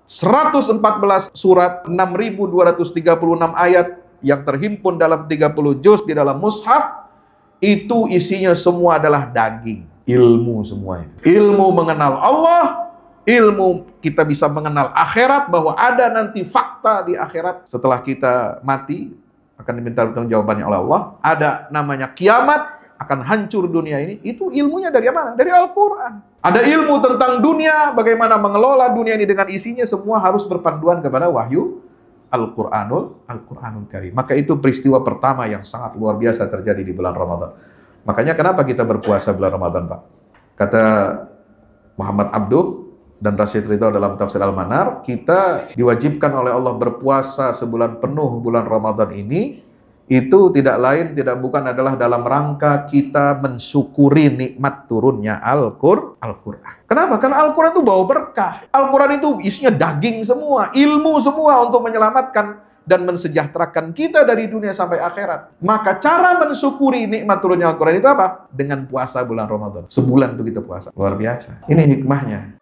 114 surat, 6.236 ayat yang terhimpun dalam 30 juz di dalam mushaf, itu isinya semua adalah daging, ilmu semua itu. Ilmu mengenal Allah, ilmu kita bisa mengenal akhirat, bahwa ada nanti fakta di akhirat setelah kita mati akan diminta pertanggungjawabannya oleh Allah. Ada namanya kiamat, akan hancur dunia ini. Itu ilmunya dari mana? Dari Al-Quran. Ada ilmu tentang dunia, bagaimana mengelola dunia ini dengan isinya, semua harus berpanduan kepada wahyu Al-Quranul Karim. Maka itu peristiwa pertama yang sangat luar biasa terjadi di bulan Ramadan. Makanya kenapa kita berpuasa bulan Ramadan, Pak? Kata Muhammad Abduh dan Rashid Ridho dalam tafsir Al-Manar, kita diwajibkan oleh Allah berpuasa sebulan penuh bulan Ramadan ini, itu tidak lain, tidak bukan adalah dalam rangka kita mensyukuri nikmat turunnya Al-Quran. Kenapa? Karena Al-Quran itu bawa berkah. Al-Quran itu isinya daging semua, ilmu semua untuk menyelamatkan dan mensejahterakan kita dari dunia sampai akhirat. Maka cara mensyukuri nikmat turunnya Al-Quran itu apa? Dengan puasa bulan Ramadan. Sebulan itu kita puasa. Luar biasa. Ini hikmahnya.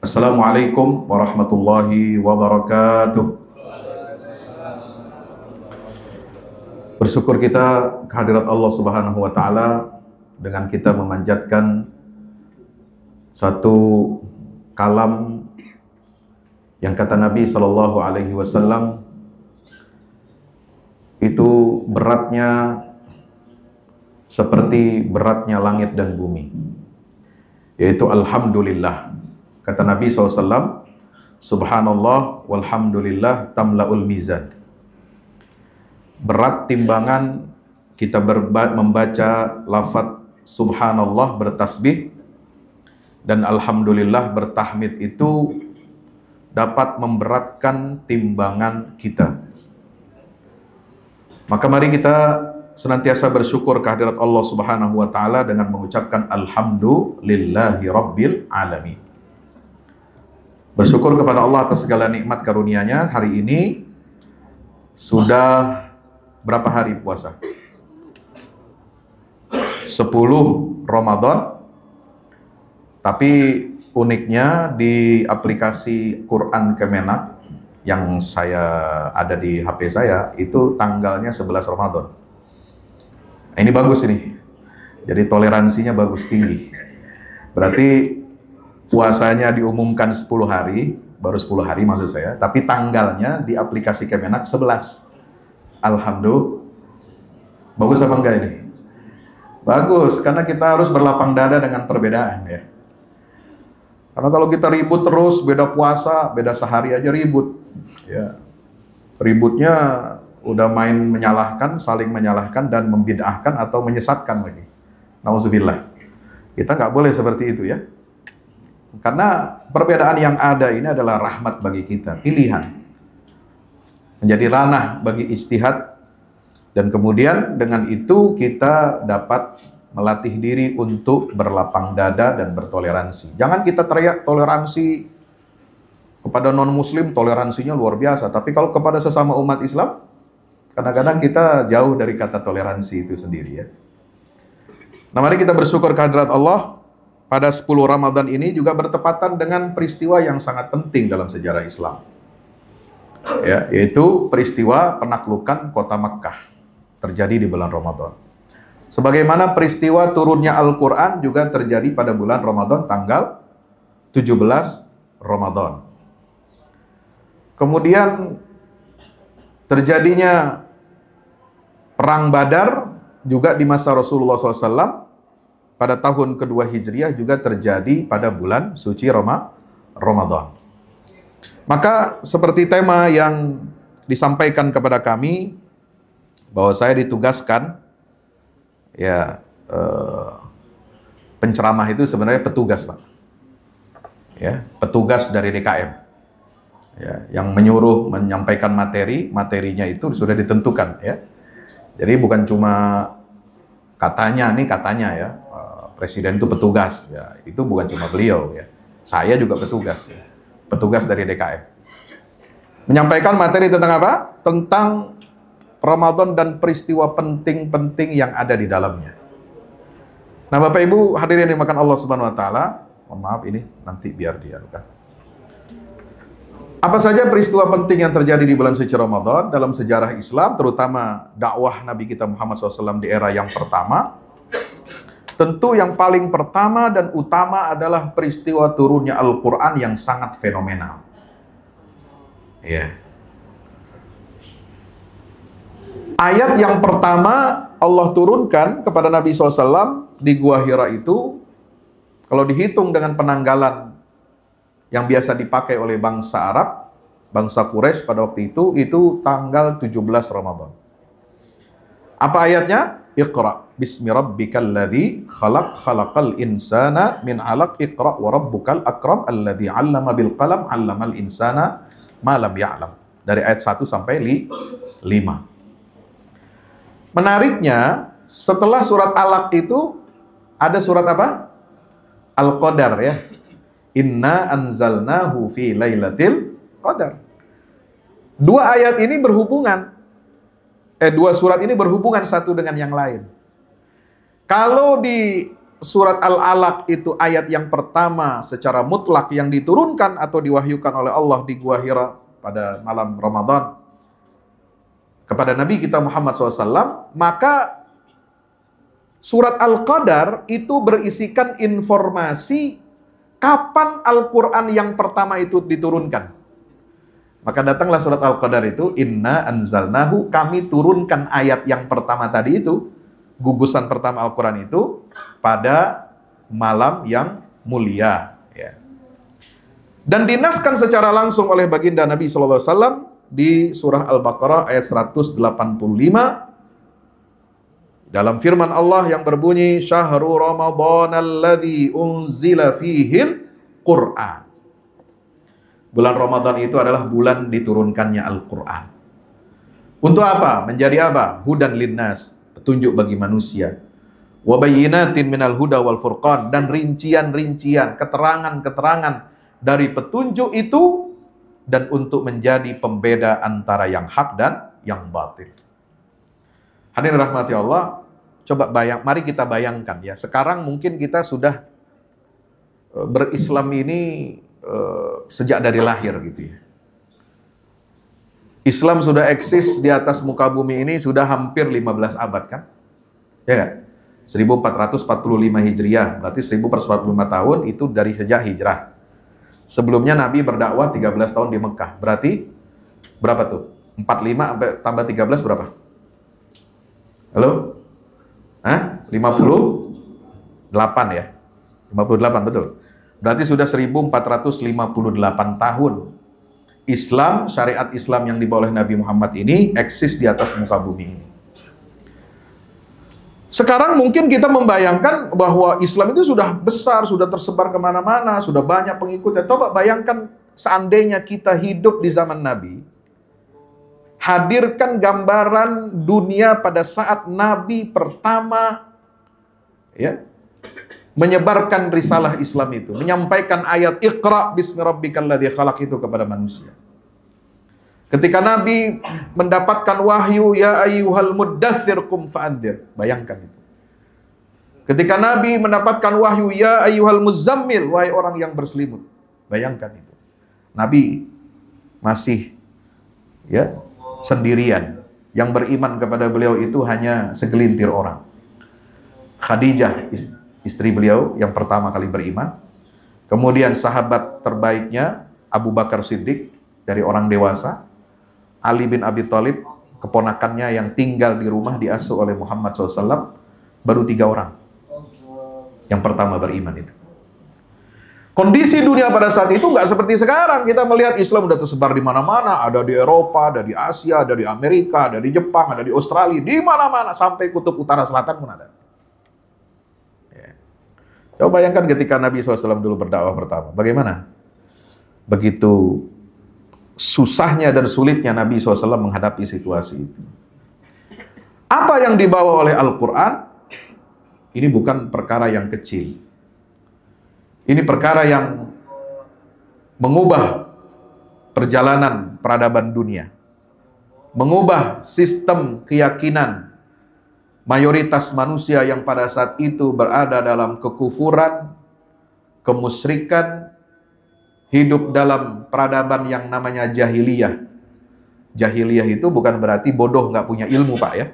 Assalamualaikum warahmatullahi wabarakatuh. Bersyukur kita kehadirat Allah Subhanahu wa taala dengan kita memanjatkan satu kalam yang kata Nabi sallallahu alaihi wasallam itu beratnya seperti beratnya langit dan bumi, yaitu alhamdulillah. Kata Nabi SAW, subhanallah walhamdulillah tamla'ul mizan. Berat timbangan kita membaca lafaz subhanallah bertasbih dan alhamdulillah bertahmid, itu dapat memberatkan timbangan kita. Maka mari kita senantiasa bersyukur kehadirat Allah Subhanahu wa taala dengan mengucapkan alhamdulillahi rabbil alamin. Bersyukur kepada Allah atas segala nikmat karunia-Nya. Hari ini sudah berapa hari puasa? 10 Ramadan. Tapi uniknya di aplikasi Quran Kemenak yang saya ada di HP saya, itu tanggalnya 11 Ramadan. Nah, ini bagus ini. Jadi toleransinya bagus, tinggi. Berarti puasanya diumumkan 10 hari, baru 10 hari maksud saya, tapi tanggalnya di aplikasi Kemenak 11. Alhamdulillah. Bagus apa enggak ini? Bagus, karena kita harus berlapang dada dengan perbedaan ya. Karena kalau kita ribut terus, beda puasa, beda sehari aja ribut. Ya. Ributnya udah main menyalahkan, saling menyalahkan dan membid'ahkan atau menyesatkan lagi. Nauzubillah. Kita nggak boleh seperti itu ya. Karena perbedaan yang ada ini adalah rahmat bagi kita, pilihan. Menjadi ranah bagi ijtihad, dan kemudian dengan itu kita dapat melatih diri untuk berlapang dada dan bertoleransi. Jangan kita teriak toleransi kepada non-muslim, toleransinya luar biasa. Tapi kalau kepada sesama umat Islam, kadang-kadang kita jauh dari kata toleransi itu sendiri ya. Nah, mari kita bersyukur kehadirat Allah. Pada 10 Ramadan ini juga bertepatan dengan peristiwa yang sangat penting dalam sejarah Islam. Ya, yaitu peristiwa penaklukan kota Makkah terjadi di bulan Ramadan. Sebagaimana peristiwa turunnya Al-Quran juga terjadi pada bulan Ramadan tanggal 17 Ramadan. Kemudian terjadinya Perang Badar juga di masa Rasulullah SAW. Pada tahun kedua Hijriah juga terjadi pada bulan suci Ramadan. Maka seperti tema yang disampaikan kepada kami, bahwa saya ditugaskan, ya penceramah itu sebenarnya petugas Pak. Ya, petugas dari DKM. Ya, yang menyuruh menyampaikan materinya itu sudah ditentukan ya. Jadi bukan cuma Katanya ya, presiden itu petugas, ya itu bukan cuma beliau ya, saya juga petugas ya, petugas dari DKM. Menyampaikan materi tentang apa? Tentang Ramadan dan peristiwa penting-penting yang ada di dalamnya. Nah, Bapak Ibu hadirin yang dimakan Allah Subhanahu wa taala, mohon maaf ini nanti biar dia kan. Apa saja peristiwa penting yang terjadi di bulan suci Ramadan dalam sejarah Islam, terutama dakwah Nabi kita Muhammad SAW di era yang pertama? Tentu yang paling pertama dan utama adalah peristiwa turunnya Al-Quran yang sangat fenomenal. Ya. Ayat yang pertama Allah turunkan kepada Nabi SAW di Gua Hira itu, kalau dihitung dengan penanggalan yang biasa dipakai oleh bangsa Arab, bangsa Quraisy pada waktu itu tanggal 17 Ramadan. Apa ayatnya? Iqra bismi rabbikal ladzi khalaq khalaqal insana min 'alaq iqra wa rabbukal akram alladzi 'allama bil qalam 'allamal insana ma lam ya'lam. Dari ayat 1 sampai 5. Menariknya, setelah surat Alaq itu ada surat apa? Al-Qadar ya. Inna anzalnahu fi lailatul qadar. Dua ayat ini berhubungan. Dua surat ini berhubungan satu dengan yang lain. Kalau di surat Al-Alaq itu ayat yang pertama secara mutlak yang diturunkan atau diwahyukan oleh Allah di Gua Hira pada malam Ramadan kepada Nabi kita Muhammad SAW, maka surat Al-Qadar itu berisikan informasi kapan Al-Quran yang pertama itu diturunkan. Maka datanglah surat Al-Qadar itu, Inna anzalnahu, kami turunkan ayat yang pertama tadi itu, gugusan pertama Al-Quran itu, pada malam yang mulia. Ya. Dan dinaskan secara langsung oleh baginda Nabi SAW di surah Al-Baqarah ayat 185, dalam firman Allah yang berbunyi Syahrul Ramadan alladzi unzila fihil Qur'an. Bulan Ramadan itu adalah bulan diturunkannya Al-Qur'an. Untuk apa? Menjadi apa? Hudan linnas, petunjuk bagi manusia. Wa bayyinatin minal huda wal furqan, dan rincian-rincian, keterangan-keterangan dari petunjuk itu dan untuk menjadi pembeda antara yang hak dan yang batil. Hadirin rahmati Allah, coba mari kita bayangkan ya, sekarang mungkin kita sudah berislam ini sejak dari lahir gitu ya. Islam sudah eksis di atas muka bumi ini sudah hampir 15 abad kan? Ya nggak? 1445 Hijriah, berarti 1445 tahun itu dari sejak hijrah. Sebelumnya Nabi berdakwah 13 tahun di Mekah, berarti berapa tuh? 45 sampai tambah 13 berapa? Halo? 58 ya? 58 betul. Berarti sudah 1458 tahun Islam, syariat Islam yang dibawa oleh Nabi Muhammad ini eksis di atas muka bumi ini. Sekarang mungkin kita membayangkan bahwa Islam itu sudah besar, sudah tersebar kemana-mana, sudah banyak pengikutnya. Coba bayangkan seandainya kita hidup di zaman Nabi, hadirkan gambaran dunia pada saat Nabi pertama ya menyebarkan risalah Islam itu, menyampaikan ayat Iqra bismi rabbikal ladzi khalaq itu kepada manusia. Ketika Nabi mendapatkan wahyu ya ayyuhal muddatsir qum fa'andzir, bayangkan itu. Ketika Nabi mendapatkan wahyu ya ayyuhal muzammil, wahai orang yang berselimut, bayangkan itu. Nabi masih ya sendirian. Yang beriman kepada beliau itu hanya segelintir orang. Khadijah istri beliau yang pertama kali beriman. Kemudian sahabat terbaiknya Abu Bakar Siddiq dari orang dewasa. Ali bin Abi Thalib keponakannya yang tinggal di rumah diasuh oleh Muhammad SAW. Baru 3 orang yang pertama beriman itu. Kondisi dunia pada saat itu nggak seperti sekarang. Kita melihat Islam udah tersebar di mana-mana. Ada di Eropa, ada di Asia, ada di Amerika, ada di Jepang, ada di Australia. Di mana-mana sampai kutub utara selatan pun ada. Coba bayangkan ketika Nabi SAW dulu berdakwah pertama. Bagaimana? Begitu susahnya dan sulitnya Nabi SAW menghadapi situasi itu. Apa yang dibawa oleh Al-Quran? ini bukan perkara yang kecil. Ini perkara yang mengubah perjalanan peradaban dunia. Mengubah sistem keyakinan mayoritas manusia yang pada saat itu berada dalam kekufuran, kemusyrikan, hidup dalam peradaban yang namanya jahiliyah. Jahiliyah itu bukan berarti bodoh nggak punya ilmu, Pak, ya.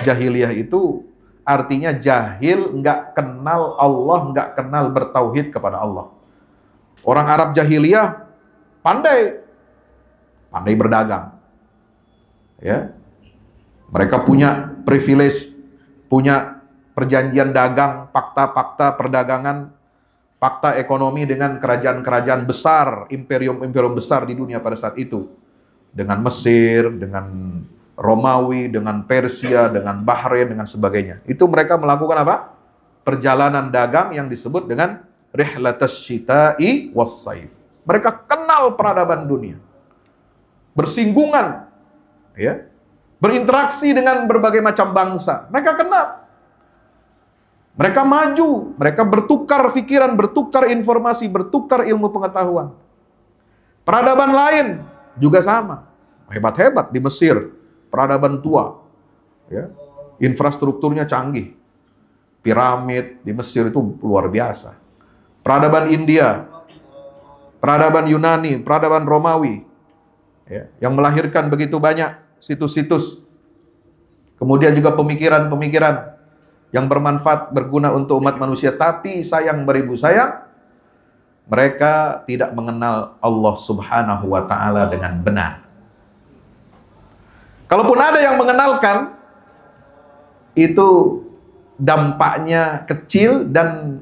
Jahiliyah itu artinya jahil, nggak kenal Allah, nggak kenal bertauhid kepada Allah. Orang Arab jahiliyah pandai berdagang. Ya, mereka punya privilege, punya perjanjian dagang, fakta-fakta perdagangan, fakta ekonomi dengan kerajaan-kerajaan besar, imperium-imperium besar di dunia pada saat itu. Dengan Mesir, dengan Romawi, dengan Persia, dengan Bahrain, dengan sebagainya. Itu mereka melakukan apa? Perjalanan dagang yang disebut dengan rihlatas syita'i was-saif. Mereka kenal peradaban dunia. Bersinggungan, ya, berinteraksi dengan berbagai macam bangsa. Mereka kenal. Mereka maju, mereka bertukar pikiran, bertukar informasi, bertukar ilmu pengetahuan. Peradaban lain juga sama. Hebat-hebat di Mesir, peradaban tua. Ya, infrastrukturnya canggih. Piramid di Mesir itu luar biasa. Peradaban India, peradaban Yunani, peradaban Romawi, ya, yang melahirkan begitu banyak situs-situs. Kemudian juga pemikiran-pemikiran yang bermanfaat, berguna untuk umat manusia. Tapi sayang beribu sayang, mereka tidak mengenal Allah Subhanahu wa Ta'ala dengan benar. Kalaupun ada yang mengenalkan, itu dampaknya kecil dan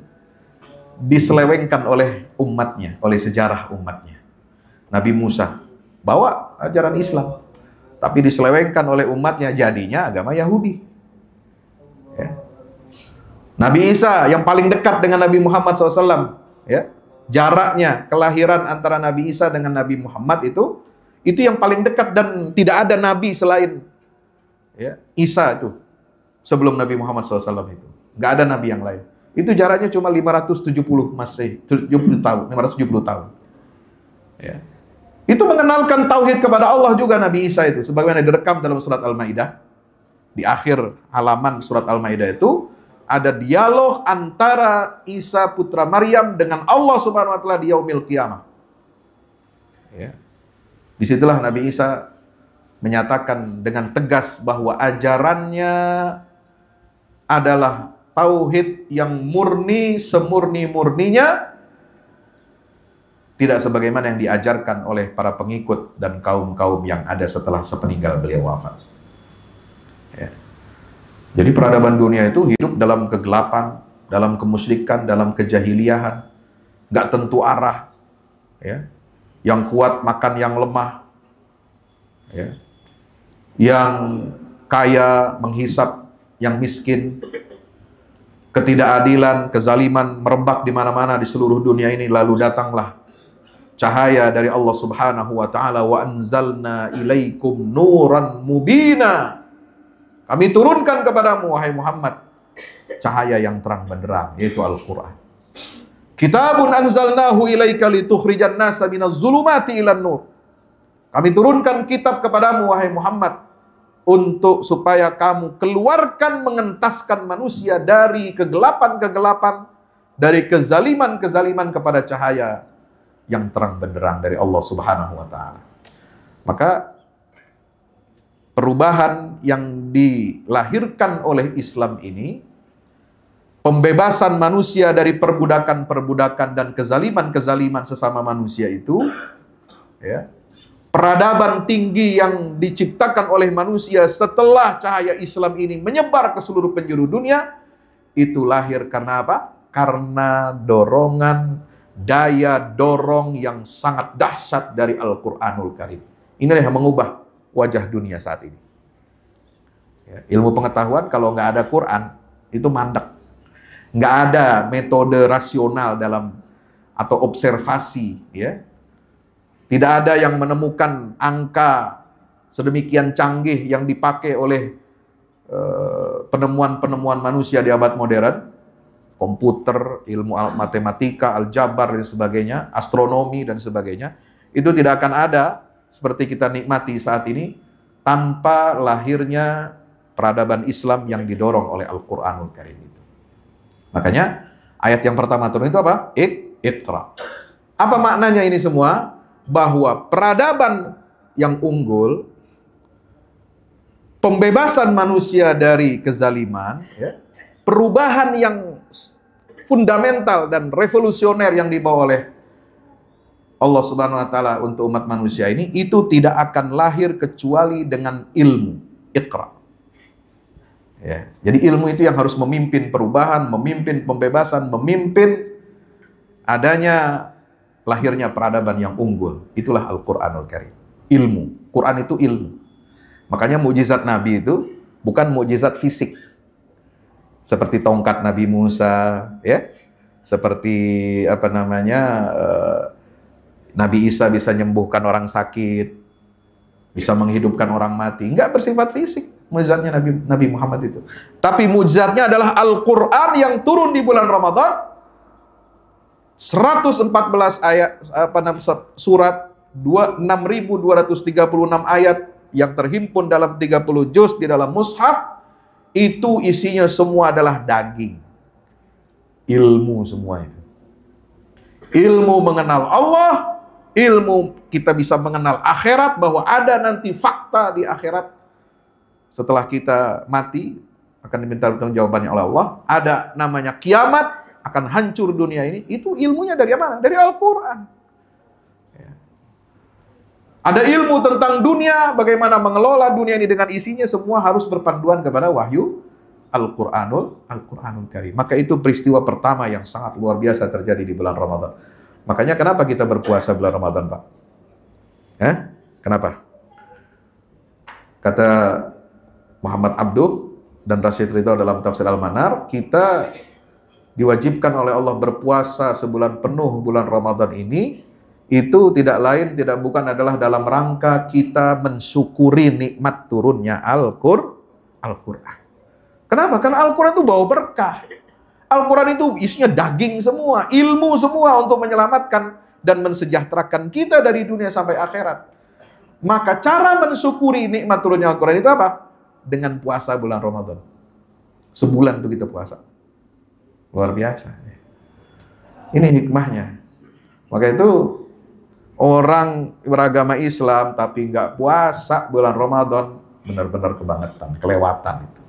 diselewengkan oleh umatnya, oleh sejarah umatnya. Nabi Musa bawa ajaran Islam, tapi diselewengkan oleh umatnya, jadinya agama Yahudi. Ya. Nabi Isa yang paling dekat dengan Nabi Muhammad SAW, ya, jaraknya kelahiran antara Nabi Isa dengan Nabi Muhammad itu yang paling dekat, dan tidak ada Nabi selain, ya, Isa itu sebelum Nabi Muhammad SAW itu. Nggak ada Nabi yang lain. Itu jaraknya cuma 570 Masehi, 70 tahun, 570 tahun. Ya. Itu mengenalkan tauhid kepada Allah juga Nabi Isa itu, sebagaimana direkam dalam surat Al-Maidah. Di akhir halaman surat Al-Maidah itu ada dialog antara Isa putra Maryam dengan Allah Subhanahu wa Ta'ala di yaumil qiyamah. Ya. Disitulah Nabi Isa menyatakan dengan tegas bahwa ajarannya adalah tauhid yang murni, semurni-murninya, tidak sebagaimana yang diajarkan oleh para pengikut dan kaum-kaum yang ada setelah sepeninggal beliau wafat. Ya. Jadi peradaban dunia itu hidup dalam kegelapan, dalam kemusyrikan, dalam kejahiliahan, nggak tentu arah. Ya. Yang kuat makan yang lemah. Ya. Yang kaya menghisap yang miskin. Ketidakadilan, kezaliman merebak di mana-mana di seluruh dunia ini. Lalu datanglah cahaya dari Allah Subhanahu wa Ta'ala, wa anzalna ilaikum nuran mubina. Kami turunkan kepadamu, wahai Muhammad, cahaya yang terang benderang, yaitu Al-Quran. Kitabun anzalnahu ilaika litukhrijan nasa minaz zulumati ilan nur. Kami turunkan kitab kepadamu, wahai Muhammad, untuk supaya kamu keluarkan, mengentaskan manusia dari kegelapan-kegelapan, dari kezaliman-kezaliman kepada cahaya yang terang benderang dari Allah Subhanahu wa Ta'ala. Maka perubahan yang dilahirkan oleh Islam ini, pembebasan manusia dari perbudakan-perbudakan dan kezaliman-kezaliman sesama manusia itu, ya, peradaban tinggi yang diciptakan oleh manusia setelah cahaya Islam ini menyebar ke seluruh penjuru dunia, itu lahir karena apa? Karena dorongan, daya dorong yang sangat dahsyat dari Al-Quranul Karim. Inilah yang mengubah wajah dunia saat ini. Ya, ilmu pengetahuan kalau nggak ada Quran, itu mandek. Nggak ada metode rasional dalam atau observasi, ya. Tidak ada yang menemukan angka sedemikian canggih yang dipakai oleh penemuan-penemuan manusia di abad modern, komputer, ilmu matematika, aljabar dan sebagainya, astronomi dan sebagainya, itu tidak akan ada seperti kita nikmati saat ini tanpa lahirnya peradaban Islam yang didorong oleh Al-Qur'anul Karim itu. Makanya ayat yang pertama turun itu apa? Iqra. Apa maknanya ini semua? Bahwa peradaban yang unggul, pembebasan manusia dari kezaliman, ya, perubahan yang fundamental dan revolusioner yang dibawa oleh Allah Subhanahu wa taala untuk umat manusia ini, itu tidak akan lahir kecuali dengan ilmu. Iqra. Ya, jadi ilmu itu yang harus memimpin perubahan, memimpin pembebasan, memimpin adanya lahirnya peradaban yang unggul. Itulah Al-Qur'anul Karim. Ilmu. Quran itu ilmu. Makanya mukjizat Nabi itu bukan mukjizat fisik. Seperti tongkat Nabi Musa, ya. Seperti Nabi Isa bisa menyembuhkan orang sakit, bisa menghidupkan orang mati. Enggak bersifat fisik mukjizatnya Nabi Muhammad itu. Tapi mukjizatnya adalah Al-Qur'an yang turun di bulan Ramadan. 114 ayat surat 6.236 ayat yang terhimpun dalam 30 juz di dalam mushaf, itu isinya semua adalah daging. Ilmu semua itu. Ilmu mengenal Allah, ilmu kita bisa mengenal akhirat, bahwa ada nanti fakta di akhirat setelah kita mati akan diminta jawabannya oleh Allah. Ada namanya kiamat, akan hancur dunia ini. Itu ilmunya dari mana? Dari Al-Quran. Ya. Ada ilmu tentang dunia, bagaimana mengelola dunia ini dengan isinya, semua harus berpanduan kepada wahyu Al-Qur'anul Karim. Maka itu peristiwa pertama yang sangat luar biasa terjadi di bulan Ramadan. Makanya kenapa kita berpuasa bulan Ramadan, Pak? Kenapa? Kata Muhammad Abduh dan Rashid Ridho dalam tafsir Al-Manar, kita diwajibkan oleh Allah berpuasa sebulan penuh bulan Ramadan ini, itu tidak lain, tidak bukan adalah dalam rangka kita mensyukuri nikmat turunnya Al-Qur'an. Kenapa? Karena Al-Qur'an itu bawa berkah. Al-Qur'an itu isinya daging semua, ilmu semua untuk menyelamatkan dan mensejahterakan kita dari dunia sampai akhirat. Maka cara mensyukuri nikmat turunnya Al-Qur'an itu apa? Dengan puasa bulan Ramadan. Sebulan itu kita puasa. Luar biasa. Ini hikmahnya. Maka itu orang beragama Islam tapi nggak puasa bulan Ramadan, benar-benar kebangetan, kelewatan itu.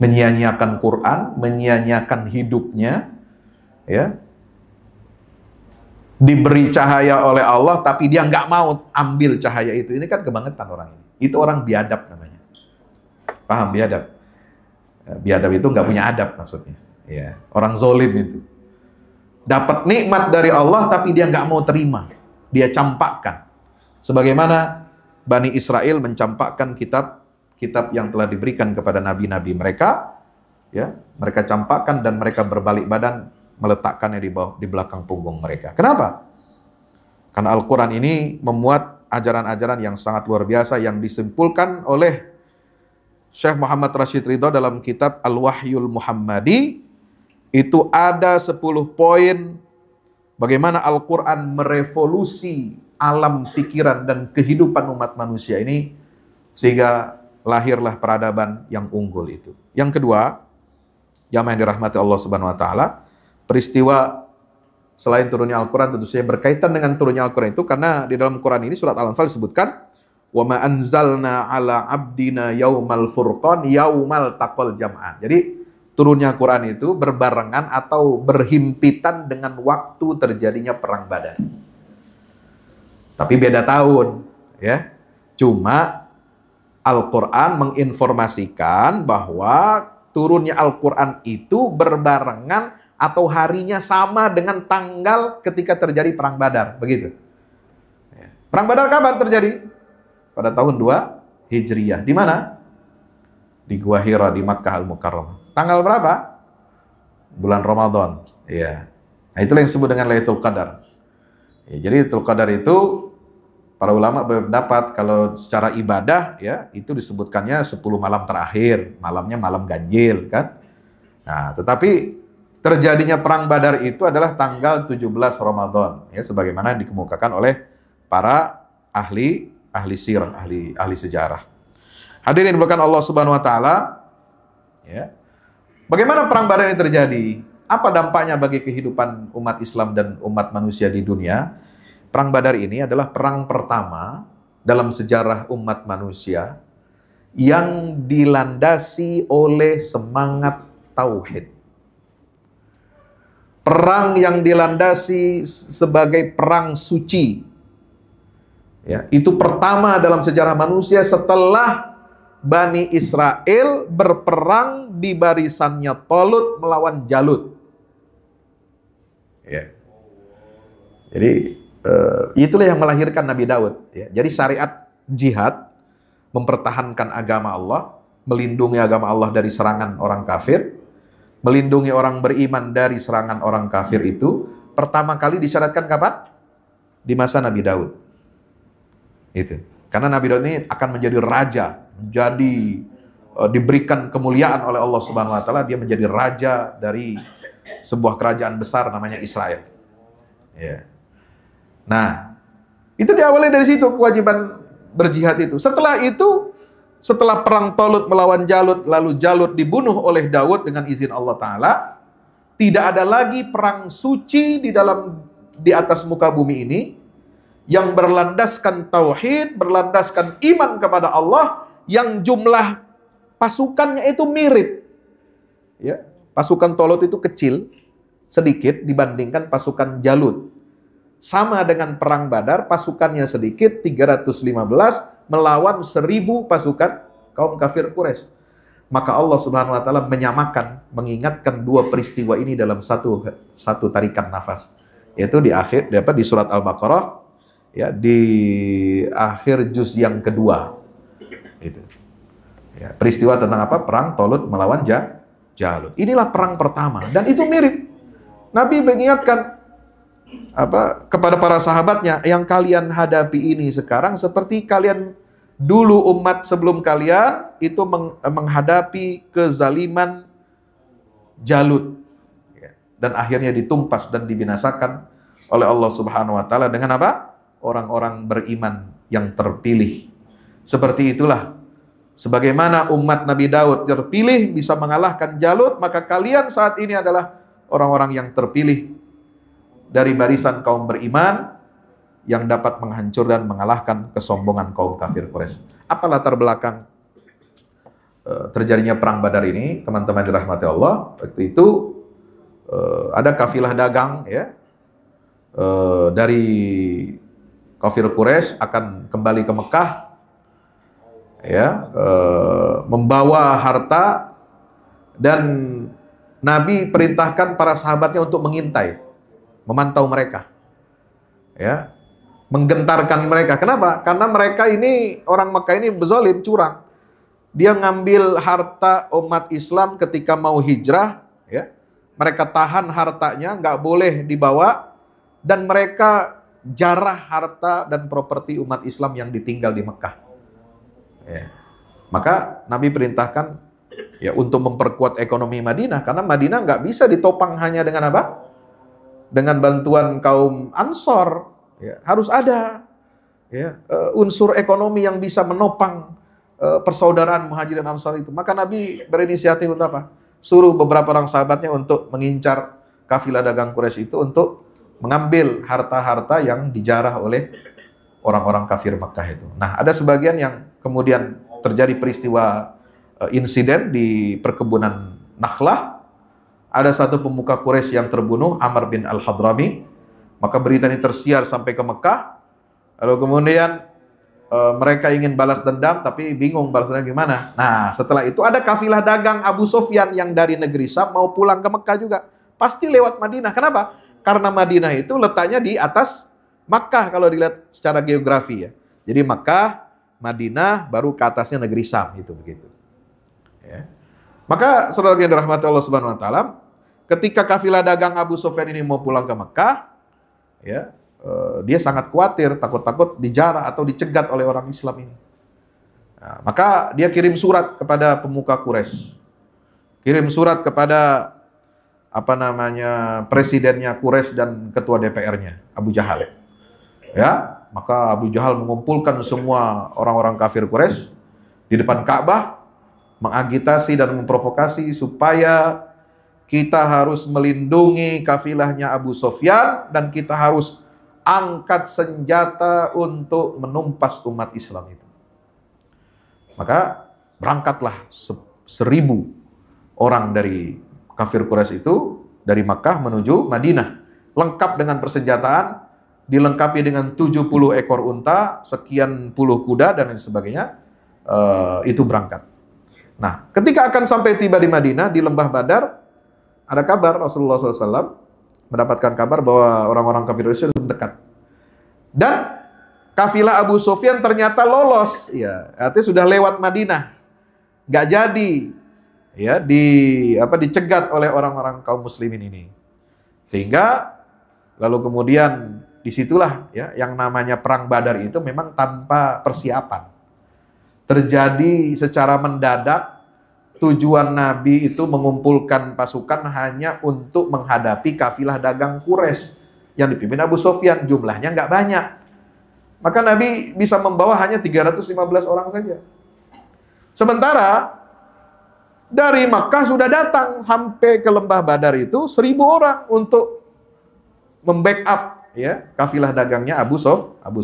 Menyia-nyiakan Quran, menyia-nyiakan hidupnya, ya. Diberi cahaya oleh Allah tapi dia nggak mau ambil cahaya itu. Ini kan kebangetan orang ini. Itu orang biadab namanya. Paham biadab? Biadab itu nggak punya adab maksudnya. Ya, orang zolim itu. Dapat nikmat dari Allah tapi dia nggak mau terima. Dia campakkan. Sebagaimana Bani Israel mencampakkan kitab yang telah diberikan kepada nabi-nabi mereka, ya, mereka campakkan dan mereka berbalik badan meletakkannya di belakang punggung mereka. Kenapa? Karena Al-Qur'an ini memuat ajaran-ajaran yang sangat luar biasa yang disimpulkan oleh Syekh Muhammad Rashid Ridho dalam kitab Al-Wahyul Muhammadi. Itu ada 10 poin bagaimana Al-Quran merevolusi alam pikiran dan kehidupan umat manusia ini, sehingga lahirlah peradaban yang unggul itu. Yang kedua, jamaah yang dirahmati Allah Subhanahu wa taala, peristiwa selain turunnya Al-Quran tentu saja berkaitan dengan turunnya Al-Quran itu, karena di dalam Quran ini surat Al-Anfal disebutkan wa ma anzalna ala abdina yaumal furqan yaumal taqal jam'an. Jadi turunnya Quran itu berbarengan atau berhimpitan dengan waktu terjadinya perang Badar. Tapi beda tahun, ya. Cuma Al-Quran menginformasikan bahwa turunnya Al-Quran itu berbarengan atau harinya sama dengan tanggal ketika terjadi perang Badar, begitu. Perang Badar kapan terjadi? Pada tahun 2 Hijriyah. Di mana? Di Gua Hira di Makkah Al-Mukarramah. Tanggal berapa? Bulan Ramadan. Ya. Nah, itulah yang disebut dengan Lailatul Qadar. Ya, jadi Lailatul Qadar itu Para ulama berpendapat kalau secara ibadah ya itu disebutkannya 10 malam terakhir, malamnya malam ganjil kan. Nah, tetapi terjadinya perang Badar itu adalah tanggal 17 Ramadan ya sebagaimana dikemukakan oleh para ahli sirah, ahli sejarah. Hadirin bukan Allah Subhanahu wa taala ya. Bagaimana perang Badar ini terjadi? Apa dampaknya bagi kehidupan umat Islam dan umat manusia di dunia? Perang Badar ini adalah perang pertama dalam sejarah umat manusia yang dilandasi oleh semangat tauhid. Perang yang dilandasi sebagai perang suci. Ya, itu pertama dalam sejarah manusia setelah Bani Israel berperang di barisannya Talut melawan Jalut. Ya. Jadi itulah yang melahirkan Nabi Daud. Ya. Jadi syariat jihad mempertahankan agama Allah, melindungi agama Allah dari serangan orang kafir, melindungi orang beriman dari serangan orang kafir itu pertama kali disyaratkan kapan? Di masa Nabi Daud. Itu. Karena Nabi Daud ini akan menjadi raja, diberikan kemuliaan oleh Allah Subhanahu wa taala, dia menjadi raja dari sebuah kerajaan besar namanya Israel. Ya. Nah, itu diawali dari situ kewajiban berjihad itu. Setelah itu, setelah perang Talut melawan Jalut, lalu Jalut dibunuh oleh Daud dengan izin Allah Ta'ala, tidak ada lagi perang suci di atas muka bumi ini yang berlandaskan tauhid, berlandaskan iman kepada Allah, yang jumlah pasukannya itu mirip. Ya, pasukan Talut itu kecil, sedikit dibandingkan pasukan Jalut. Sama dengan perang Badar, pasukannya sedikit, 315 melawan 1000 pasukan kaum kafir Quraisy. Maka Allah Subhanahu wa taala menyamakan, mengingatkan dua peristiwa ini dalam satu tarikan nafas. Yaitu di surat Al-Baqarah ya, di akhir juz yang kedua. Itu. Ya, peristiwa tentang apa? Perang Talut melawan Jalut. Inilah perang pertama dan itu mirip. Nabi mengingatkan kepada para sahabatnya, yang kalian hadapi ini sekarang seperti kalian dulu umat sebelum kalian itu menghadapi kezaliman Jalut dan akhirnya ditumpas dan dibinasakan oleh Allah Subhanahu wa taala dengan apa? Orang-orang beriman yang terpilih. Seperti itulah sebagaimana umat Nabi Daud terpilih bisa mengalahkan Jalut, maka kalian saat ini adalah orang-orang yang terpilih dari barisan kaum beriman yang dapat menghancur dan mengalahkan kesombongan kaum kafir Quraisy. Apa latar belakang terjadinya perang Badar ini, teman-teman dirahmati Allah? Waktu itu ada kafilah dagang ya dari kafir Quraisy akan kembali ke Mekah ya, membawa harta, dan Nabi perintahkan para sahabatnya untuk mengintai, memantau mereka, ya, menggentarkan mereka. Kenapa? Karena mereka ini, orang Mekah ini berzalim, curang. Dia ngambil harta umat Islam ketika mau hijrah, ya. Mereka tahan hartanya, nggak boleh dibawa, dan mereka jarah harta dan properti umat Islam yang ditinggal di Mekah. Ya. Maka Nabi perintahkan ya untuk memperkuat ekonomi Madinah, karena Madinah nggak bisa ditopang hanya dengan apa? Dengan bantuan kaum Ansor, ya, harus ada ya, unsur ekonomi yang bisa menopang persaudaraan Muhajirin Ansor itu. Maka Nabi berinisiatif untuk apa? Suruh beberapa orang sahabatnya untuk mengincar kafilah dagang Quraisy itu untuk mengambil harta-harta yang dijarah oleh orang-orang kafir Mekah itu. Nah, ada sebagian yang kemudian terjadi peristiwa insiden di perkebunan Nakhlah. Ada satu pemuka Quraisy yang terbunuh, Amr bin Al-Hadrami. Maka berita ini tersiar sampai ke Mekah. Lalu kemudian mereka ingin balas dendam, tapi bingung balasnya gimana. Nah, setelah itu ada kafilah dagang Abu Sufyan yang dari negeri Syam mau pulang ke Mekah juga. Pasti lewat Madinah. Kenapa? Karena Madinah itu letaknya di atas Makkah kalau dilihat secara geografi ya. Jadi Makkah, Madinah, baru ke atasnya negeri Syam, itu begitu. Ya. Maka saudara yang dirahmati Allah Subhanahu wa taala, ketika kafilah dagang Abu Sufyan ini mau pulang ke Mekah, ya, dia sangat khawatir, takut-takut dijarah atau dicegat oleh orang Islam ini. Nah, maka dia kirim surat kepada pemuka Quraisy. Kirim surat kepada presidennya Quraisy dan ketua DPR-nya, Abu Jahal. Ya, maka Abu Jahal mengumpulkan semua orang-orang kafir Quraisy di depan Ka'bah, mengagitasi dan memprovokasi supaya kita harus melindungi kafilahnya Abu Sufyan dan kita harus angkat senjata untuk menumpas umat Islam itu. Maka berangkatlah 1.000 orang dari kafir Quraisy itu dari Makkah menuju Madinah, lengkap dengan persenjataan, dilengkapi dengan 70 ekor unta, sekian puluh kuda dan lain sebagainya. Itu berangkat. Nah, ketika akan sampai tiba di Madinah, di lembah Badar, ada kabar Rasulullah SAW mendapatkan kabar bahwa orang-orang kafir Quraisy sudah mendekat. Dan kafilah Abu Sufyan ternyata lolos, ya, artinya sudah lewat Madinah, nggak jadi, ya, dicegat oleh orang-orang kaum muslimin ini. Sehingga lalu kemudian disitulah, ya, yang namanya perang Badar itu memang tanpa persiapan, terjadi secara mendadak. Tujuan Nabi itu mengumpulkan pasukan hanya untuk menghadapi kafilah dagang Quraisy yang dipimpin Abu Sufyan, jumlahnya nggak banyak. Maka Nabi bisa membawa hanya 315 orang saja. Sementara dari Makkah sudah datang sampai ke lembah Badar itu 1.000 orang untuk membackup, ya, kafilah dagangnya Abu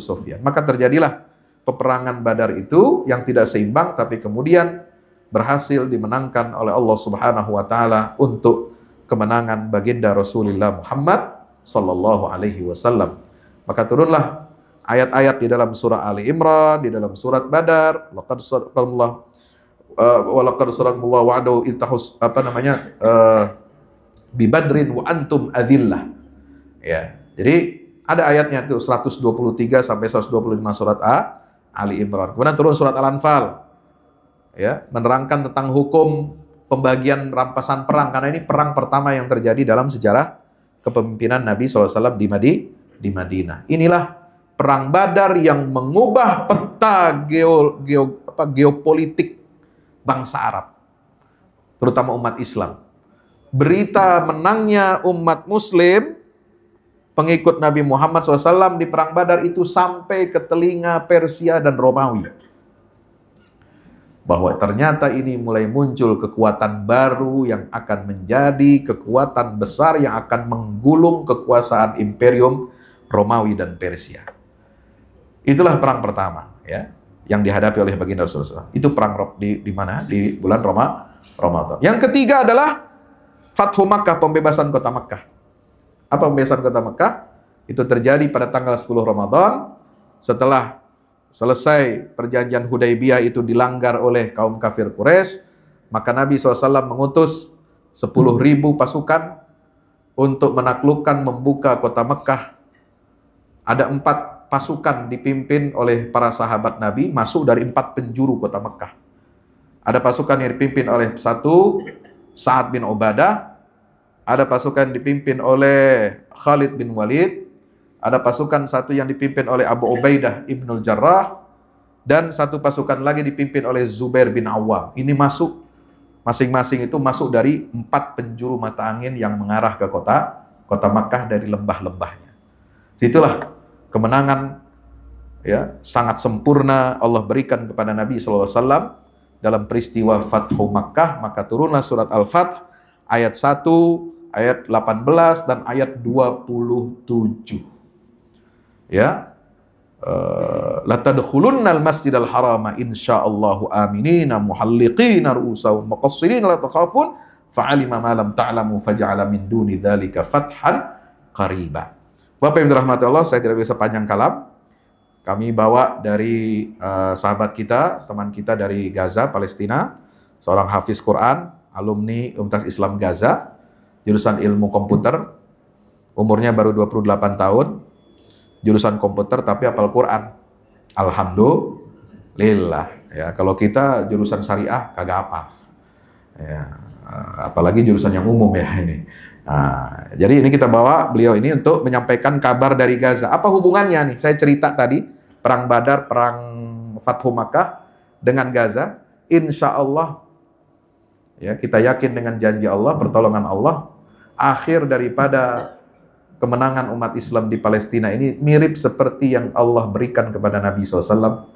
Sufyan. Maka terjadilah peperangan Badar itu yang tidak seimbang, tapi kemudian berhasil dimenangkan oleh Allah Subhanahu wa taala untuk kemenangan baginda Rasulullah Muhammad sallallahu alaihi wasallam. Maka turunlah ayat-ayat di dalam surah Ali Imran, di dalam surat Badar, laqad sadaqallahu wa laqad sadaqallahu wa'dahu itahus bi badrin wa antum adillah. Ya. Jadi ada ayatnya itu 123 sampai 125 surat Ali Imran. Kemudian turun surat Al-Anfal, ya, menerangkan tentang hukum pembagian rampasan perang, karena ini perang pertama yang terjadi dalam sejarah kepemimpinan Nabi SAW di Madinah. Inilah perang Badar yang mengubah peta geopolitik bangsa Arab, terutama umat Islam. Berita menangnya umat Muslim, pengikut Nabi Muhammad SAW di perang Badar itu sampai ke telinga Persia dan Romawi, bahwa ternyata ini mulai muncul kekuatan baru yang akan menjadi kekuatan besar yang akan menggulung kekuasaan Imperium Romawi dan Persia. Itulah perang pertama, ya, yang dihadapi oleh baginda Rasulullah. Itu perang di mana? Di bulan Ramadan. Yang ketiga adalah Fathu Makkah, pembebasan kota Makkah. Apa pembebasan kota Makkah? Itu terjadi pada tanggal 10 Ramadan setelah selesai perjanjian Hudaybiyah itu dilanggar oleh kaum kafir Quraisy, maka Nabi SAW mengutus 10.000 pasukan untuk menaklukkan, membuka kota Mekah. Ada 4 pasukan dipimpin oleh para sahabat Nabi, masuk dari 4 penjuru kota Mekah. Ada pasukan yang dipimpin oleh satu Sa'ad bin Ubadah, ada pasukan yang dipimpin oleh Khalid bin Walid, ada pasukan satu yang dipimpin oleh Abu Ubaidah Ibnul Jarrah, dan satu pasukan lagi dipimpin oleh Zubair bin Awam. Ini masuk, masing-masing itu masuk dari 4 penjuru mata angin yang mengarah ke kota Makkah dari lembah-lembahnya. Itulah kemenangan, ya, sangat sempurna Allah berikan kepada Nabi SAW dalam peristiwa Fathu Makkah. Maka turunlah surat Al-Fath ayat 1, ayat 18 dan ayat 27. Ya, la tadkhulunnal masjidal harama insyaallahu aminina muhalliqina ru'usahum muqassirina la takhafun fa'alima ma lam ta'lamu faja'ala min duni dzalika fathan qariba. Bapak yang dirahmati Allah, saya tidak bisa panjang kalam. Kami bawa dari sahabat kita, teman kita dari Gaza, Palestina, seorang hafiz Quran, alumni Universitas Islam Gaza, jurusan ilmu komputer, umurnya baru 28 tahun, jurusan komputer tapi hafal Quran. Alhamdulillah, ya. Kalau kita jurusan syariah kagak hafal, ya. apalagi jurusan yang umum ya ini. Nah, jadi ini kita bawa beliau ini untuk menyampaikan kabar dari Gaza. Apa hubungannya nih? Saya cerita tadi, perang Badar, perang Fathu Makkah dengan Gaza. Insya Allah, ya, kita yakin dengan janji Allah, pertolongan Allah, akhir daripada kemenangan umat Islam di Palestina ini mirip seperti yang Allah berikan kepada Nabi SAW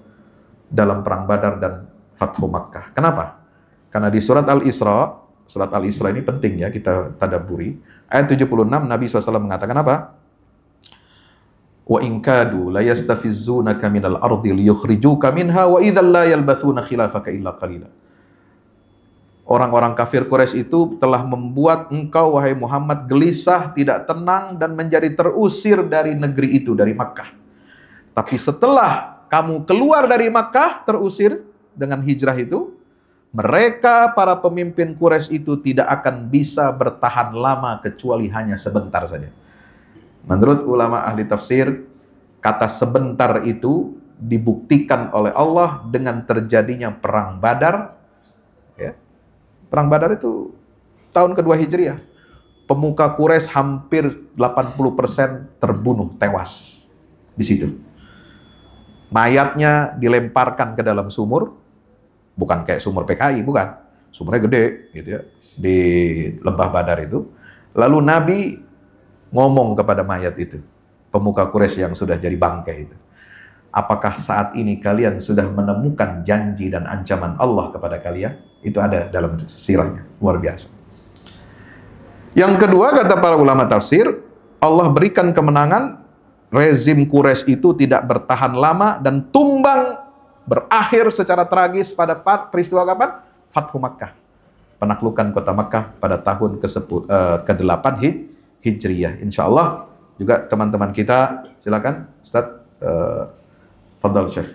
dalam perang Badar dan Fathu Makkah. Kenapa? Karena di surat Al-Isra ini penting ya kita tadabburi. Ayat 76 Nabi SAW mengatakan apa? Wa in kadu la yastafizzunaka minal ardi liyukhrijuka minha wa idzal la yalbathuna khilafaka illa qalila. Orang-orang kafir Quraisy itu telah membuat engkau wahai Muhammad gelisah, tidak tenang dan menjadi terusir dari negeri itu, dari Makkah. Tapi setelah kamu keluar dari Makkah, terusir dengan hijrah itu, mereka para pemimpin Quraisy itu tidak akan bisa bertahan lama kecuali hanya sebentar saja. Menurut ulama ahli tafsir, kata sebentar itu dibuktikan oleh Allah dengan terjadinya perang Badar. Ya. Perang Badar itu tahun kedua Hijriah. Pemuka Quraisy hampir 80% terbunuh, tewas di situ. Mayatnya dilemparkan ke dalam sumur, bukan kayak sumur PKI, bukan. Sumurnya gede gitu ya, di lembah Badar itu. Lalu Nabi ngomong kepada mayat itu, pemuka Quraisy yang sudah jadi bangkai itu, apakah saat ini kalian sudah menemukan janji dan ancaman Allah kepada kalian? Itu ada dalam sirahnya, luar biasa. Yang kedua, kata para ulama tafsir, Allah berikan kemenangan, rezim Quraisy itu tidak bertahan lama dan tumbang, berakhir secara tragis pada peristiwa kapan? Fathu Makkah, penaklukan kota Makkah pada tahun ke-8 Hijriyah. Insya Allah juga teman-teman kita, silakan Ustaz, fadhal Syekh.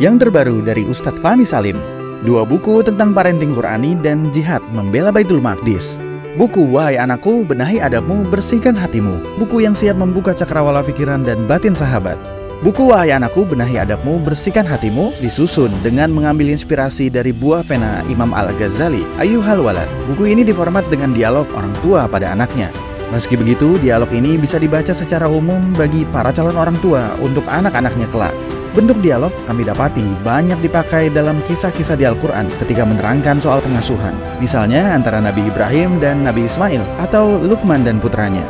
Yang terbaru dari Ustadz Fahmi Salim, 2 buku tentang parenting Qurani dan jihad membela Baitul Maqdis. Buku Wahai Anakku, Benahi Adabmu, Bersihkan Hatimu, buku yang siap membuka cakrawala pikiran dan batin sahabat. Buku Wahai Anakku, Benahi Adabmu, Bersihkan Hatimu disusun dengan mengambil inspirasi dari buah pena Imam Al-Ghazali, Ayyuhal Walad. Buku ini diformat dengan dialog orang tua pada anaknya. Meski begitu, dialog ini bisa dibaca secara umum bagi para calon orang tua untuk anak-anaknya kelak. Bentuk dialog kami dapati banyak dipakai dalam kisah-kisah di Al-Quran ketika menerangkan soal pengasuhan. Misalnya antara Nabi Ibrahim dan Nabi Ismail atau Luqman dan putranya.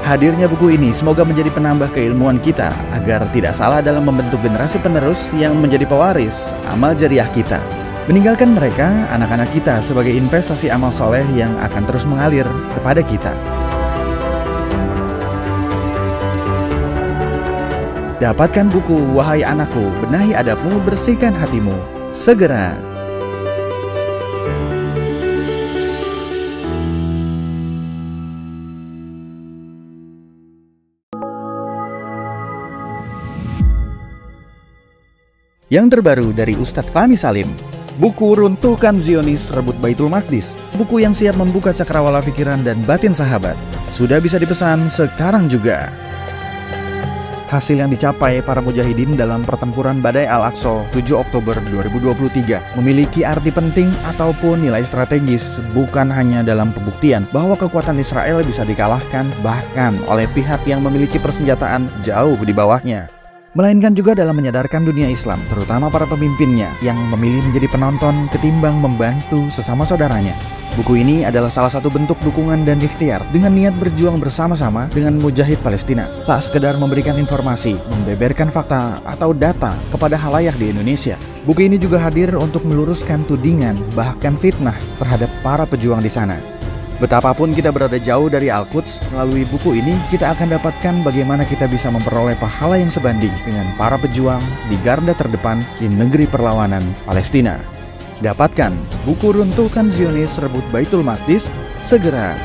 Hadirnya buku ini semoga menjadi penambah keilmuan kita agar tidak salah dalam membentuk generasi penerus yang menjadi pewaris amal jariah kita. Meninggalkan mereka, anak-anak kita sebagai investasi amal soleh yang akan terus mengalir kepada kita. Dapatkan buku Wahai Anakku, Benahi Adabmu, Bersihkan Hatimu segera. Yang terbaru dari Ustadz Fahmi Salim, buku Runtuhkan Zionis Rebut Baitul Maqdis, buku yang siap membuka cakrawala pikiran dan batin sahabat. Sudah bisa dipesan sekarang juga. Hasil yang dicapai para mujahidin dalam pertempuran Badai Al-Aqsa 7 Oktober 2023 memiliki arti penting ataupun nilai strategis, bukan hanya dalam pembuktian bahwa kekuatan Israel bisa dikalahkan bahkan oleh pihak yang memiliki persenjataan jauh di bawahnya, melainkan juga dalam menyadarkan dunia Islam, terutama para pemimpinnya yang memilih menjadi penonton ketimbang membantu sesama saudaranya. Buku ini adalah salah satu bentuk dukungan dan ikhtiar dengan niat berjuang bersama-sama dengan mujahid Palestina. Tak sekedar memberikan informasi, membeberkan fakta atau data kepada halayak di Indonesia. Buku ini juga hadir untuk meluruskan tudingan bahkan fitnah terhadap para pejuang di sana. Betapapun kita berada jauh dari Al-Quds, melalui buku ini kita akan dapatkan bagaimana kita bisa memperoleh pahala yang sebanding dengan para pejuang di garda terdepan di negeri perlawanan Palestina. Dapatkan buku Runtuhkan Zionis Rebut Baitul Maqdis segera.